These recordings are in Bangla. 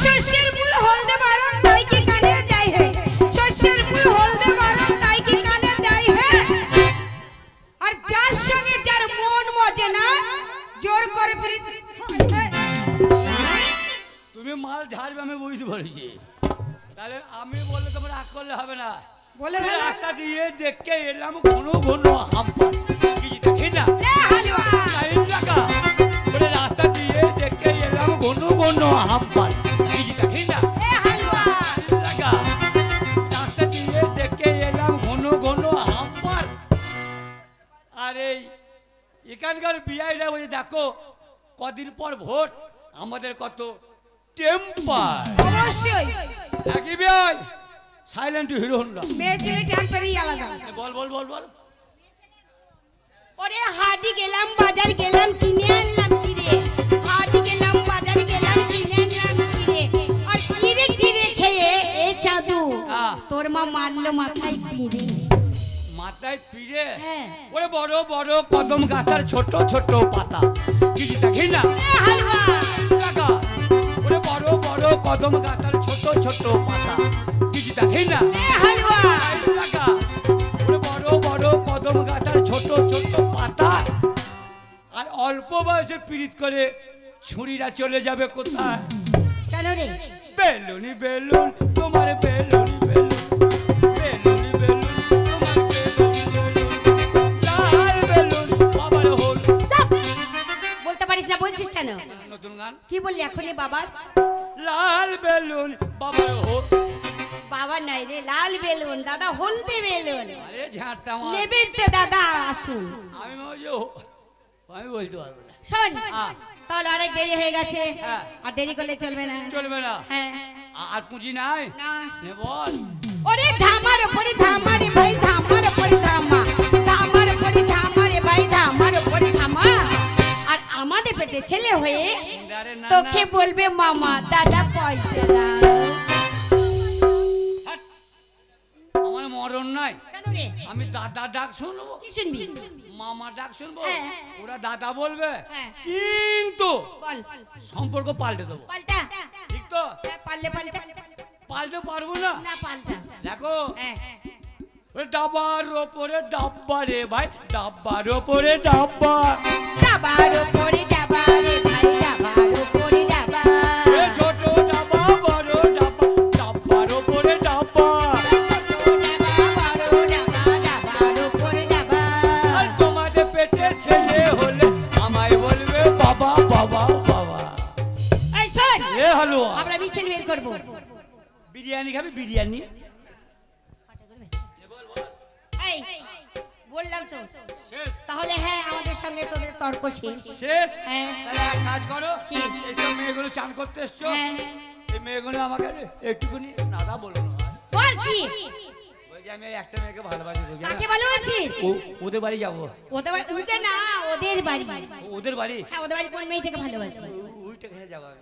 শস্যের ফুল হলদে বারণ তাই কি কানে দেয় হে শস্যের ফুল হলদে বারণ তাই কি কানে দেয় হে আর যার সঙ্গে যার মন মজে না জোর করে প্রীতি তুমি মাল ঝাড়বে আমি বুঝতে পারছি তাহলে আমি বললে তোমার রাগ করলে হবে না বলে রাস্তা দিয়ে দেখে এলাম ঘন ঘন হাম্পা কি দেখি না বলে রাস্তা দিয়ে দেখে এলাম ঘন ঘন হাম্পা কি দেখি না রাস্তা দিয়ে দেখে এলাম ঘন ঘন হাম্পার আর এই এখানকার বিআইরা বলে দেখো কদিন পর ভোট আমাদের কত টেম্পার অবশ্যই একই বিআই সাইলেন্ট হিরো হন্ডা মেয়ে ছেলে টেম্পারই আলাদা বল বল বল বল ওরে হাটি গেলাম বাজার গেলাম কিনে আনলাম চিড়ে হাটি গেলাম বাজার গেলাম কিনে আনলাম চিড়ে আর চিড়ে কিনে খেয়ে এ চাদু তোর মা মারলো মাথায় পিড়ে মাথায় পিড়ে হ্যাঁ ওরে বড় বড় কদম গাছের ছোট ছোট পাতা কিছু দেখি না টাকা ওরে বড় বড় কদম গাছের ছোট ছোট পাতা কিছু দেখি না টাকা ওরে বড় বড় কদম গাছের ছোট ছোট পাতা আর অল্প বয়সে পীড়িত করে ছুরিরা চলে যাবে কোথায় কেন রে বেলুনি বেলুন তোমার বেলুনি বেলুন বেলুনি বেলুন তোমার বেলুনি বেলুন লাল বেলুন বাবার হল বলতে পারিস না বলছিস কেন নতুন গান কি বললি এখনই বাবার লাল বেলুন বাবার হল বাবা নাই রে লাল বেলুন দাদা হলদে বেলুন আরে ঝাঁটটা আমার নেবেন তো দাদা আসুন আমি আমি বলতে পারবো না শোন তাহলে অনেক দেরি হয়ে গেছে হ্যাঁ। আর দেরি করলে চলবে না চলবে না হ্যাঁ আর পুঁজি নাই না নে বল ওরে ধামার উপরে ধামা রে ভাই ধামার উপরে ধামা ধামার উপরে ধামা রে ভাই ধামার উপরে ধামা আর আমাদের পেটে ছেলে হয়ে আরে না তোকে বলবে মামা দাদা পয়সা দাও হাট। আমার মরণ নাই কেন রে আমি দাদা ডাক শুনবো কি শুনবি মামা ডাক শুনবো হ্যাঁ। ওরা দাদা বলবে হ্যাঁ। কিন্তু বল সম্পর্ক পাল্টে দেবো পাল্টা ঠিক তো হ্যাঁ, পারলে পাল্টা পাল্টে পারবো না না পাল্টা দেখো হ্যাঁ ওরে ডাব্বার ওপরে ডাব্বা রে ভাই ডাব্বার ওপরে ডাব্বা ডাবার উপরে ডাবা রে ভাই ডাবার উপরে ডাবা এ ছোট ডাব্বা বড় ডাব্বা ডাব্বার ওপরে ডাব্বা আর তোমাদের পেটে ছেলে হলে আমায় বলবে বাবা বাবা বাবা এ হালুয়া আমরা মিছিল বের করবো বিরিয়ানি খাবি বিরিয়ানি এই, বললাম তো শেষ তাহলে হ্যাঁ আমাদের সঙ্গে তোদের তর্ক শেষ শেষ হ্যাঁ। তাহলে এক কাজ করো কি? এইসব মেয়েগুলো চান করতে এসছো হ্যাঁ। এই মেয়েগুলো আমাকে একটুখানি দাদা বলো না বল কি বলছি আমি এই একটা মেয়েকে ভালোবাসি বুঝলি না? কাকে ভালোবাসিস ওদের বাড়ি যাবো ওদের বাড়ি ওইটা না ওদের বাড়ি ওদের বাড়ি হ্যাঁ ওদের বাড়ি কোন মেয়েটাকে ভালোবাসিস ওইটা খেয়ে যাবো আমি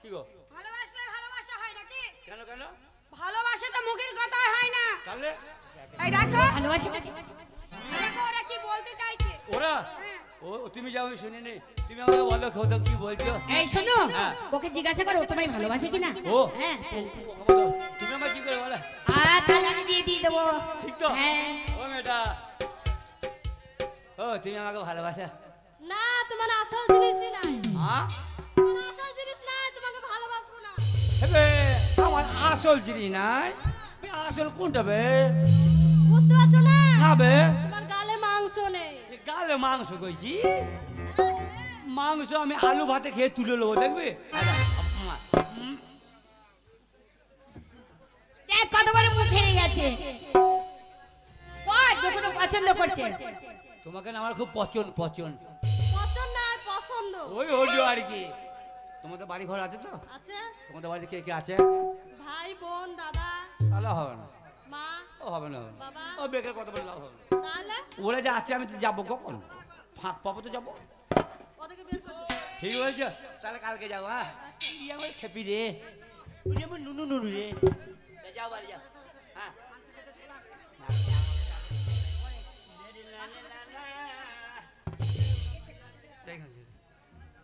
কি গো ভালোবাসলে ভালোবাসা হয় নাকি কেন কেন ভালোবাসাটা মুখের কথায় হয় না তাহলে এই দেখো ভালোবাসা দেখো ওরা কি বলতে চাইছে ওরা ও তুমি যাও আমি শুনিনি তুমি আমাকে বলো খোদা কি বলছো এই শোনো হ্যাঁ। ওকে জিজ্ঞাসা করো ও তোমায় ভালোবাসে কিনা ও হ্যাঁ তুমি আমাকে কি করে বলো তাহলে আমি বিয়ে দিয়ে দেবো ঠিক তো হ্যাঁ ও মেয়েটা ও তুমি আমাকে ভালোবাসা না তোমার আসল জিনিসই নাই হ্যাঁ তোমার আসল জিনিস নাই তোমাকে ভালোবাসবো না হেবে আমার আসল জিনিস নাই বে, আসল কোনটা বে বুঝতে পারছো না না বে তোমার গালে মাংস নেই এ গালে মাংস কইছি মাংস আমি আলু ভাতে খেয়ে তুলে নেবো দেখবি দেখ কতবার মুখ হেরে গেছে যখন পছন্দ করছে তোমাকে না আমার খুব পছন্দ পছন্দ না পছন্দ ওই হলো আর কি তোমাদের বাড়ি ঘর আছে তো আছে তোমাদের বাড়িতে কে কে আছে ভাই বোন দাদা তাহলে হবে না মা ও হবে না হবে না। বাবা ও বেকার কথা বলে লাভ হবে না। তাহলে ওরা যে আছে আমি তো যাবো কখন ফাঁক পাবো তো যাবো ওদেরকে বের করে দিই ঠিক হয়েছে তাহলে কালকে যাবো হ্যাঁ ইয়ে আমার খেপি রে ওই আমার নুনু নুনু রে তা যাও বাড়ি যাও হ্যাঁ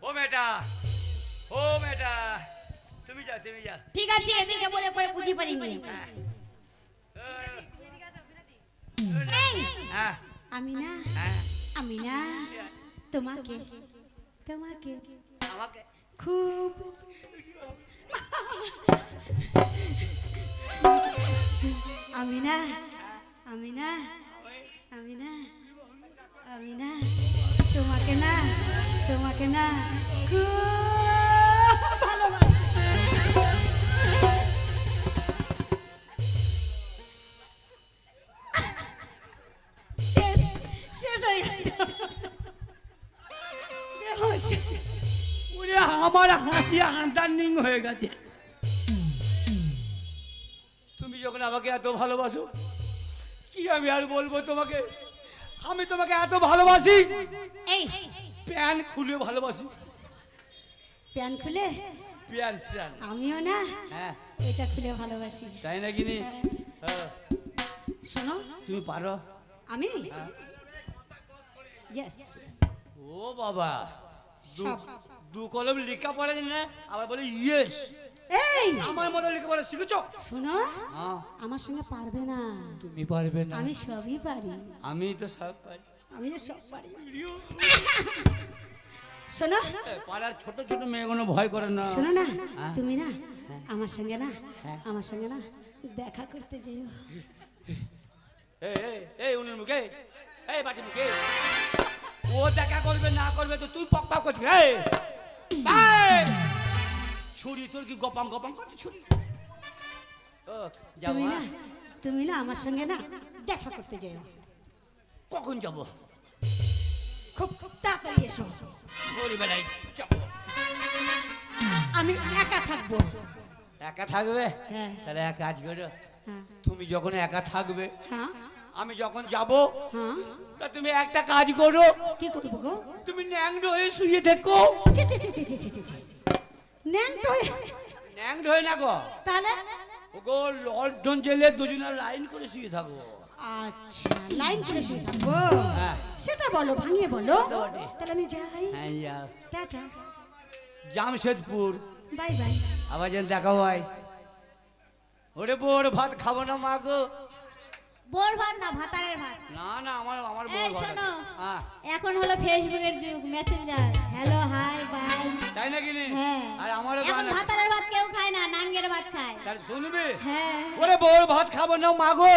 ও মেয়েটা তুমি যা তুমি যা ঠিক আছে এদিকে বলে করে বুঝি পারিনি এই হ্যাঁ আমি না হ্যাঁ আমি না তোমাকে তোমাকে আমাকে খুব আমি না আমি না আমি না আমি না তোমাকে না তোমাকে না খুব ভালোবাসি শেষ শেষ হয়ে গেল বেহুশ। ওরে আমার হাসি আন্দারনিং হয়ে গেছে তুমি যখন আমাকে এত ভালোবাসো কি আমি আর বলবো তোমাকে আমি তোমাকে এত ভালোবাসি এই প্যান খুলে ভালোবাসি প্যান খুলে প্যান প্যান আমিও না হ্যাঁ এটা খুলে ভালোবাসি তাই নাকি নি হ্যাঁ। শোনো তুমি পারো আমি ইয়েস ও বাবা সব। দু কলম লেখা পড়ে না আবার বলে ইয়েস এই আমার মতো লেখা পড়া শিখেছো শোনো হ্যাঁ আমার সঙ্গে পারবে না তুমি পারবে না আমি সবই পারি আমি তো সব পারি আমি সব পারি শোনো পাড়ার ছোট ছোট মেয়েগুলো ভয় করে না শোনো না হ্যাঁ। তুমি না আমার সঙ্গে না হ্যাঁ। আমার সঙ্গে না দেখা করতে যেও এই উনুর মুখে এই বাটি মুখে ও দেখা করবে না করবে তো তুই পক পক করছিস ছুরি তোর কি গপাম গপাম করছিস ছুরি ও যাবো তুমি না হ্যাঁ? তুমি না আমার সঙ্গে না দেখা করতে যেও কখন যাব খুব খুব তাড়াতাড়ি এসো ভোরবেলায় যাবো আমি একা থাকবো একা থাকবে হ্যাঁ তাহলে এক কাজ করো হ্যাঁ তুমি যখন একা থাকবে হ্যাঁ আমি যখন যাব হ্যাঁ তা তুমি একটা কাজ করো কি করবো গো তুমি ন্যাংড হয়ে শুয়ে দেখো ছি, ছি, ছি, ছি, ছি, ছি, ছি, ছি। ন্যাংটো হয়ে- ন্যাংড হয়ে না গো তাহলে ওগো লন্ডন জেলে দুজনের লাইন করে শুয়ে থাকো আচ্ছা লাইন করে শুয়ে থাকবো হ্যাঁ। সেটা বলো ভাঙিয়ে বলো তো বটে। তাহলে আমি যাই হ্যাঁ ইয়া। টাটা জামশেদপুর বাই বাই আবার যেন দেখা হয় ওরে বোর ভাত খাবো না মা গো বোর ভাত না ভাতারের ভাত না না আমার আমার এই বোর ভাত শোনো আছে। হ্যাঁ এখন হলো ফেসবুকের যুগ মেসেঞ্জার হ্যালো হাই বাই তাই নাকি নি হ্যাঁ আর আমারও এখন গান আছে। ভাতারের ভাত কেউ খায় না নাঙ্গের ভাত খায় তাহলে শুনবি হ্যাঁ ওরে বোর ভাত খাবো না মা গো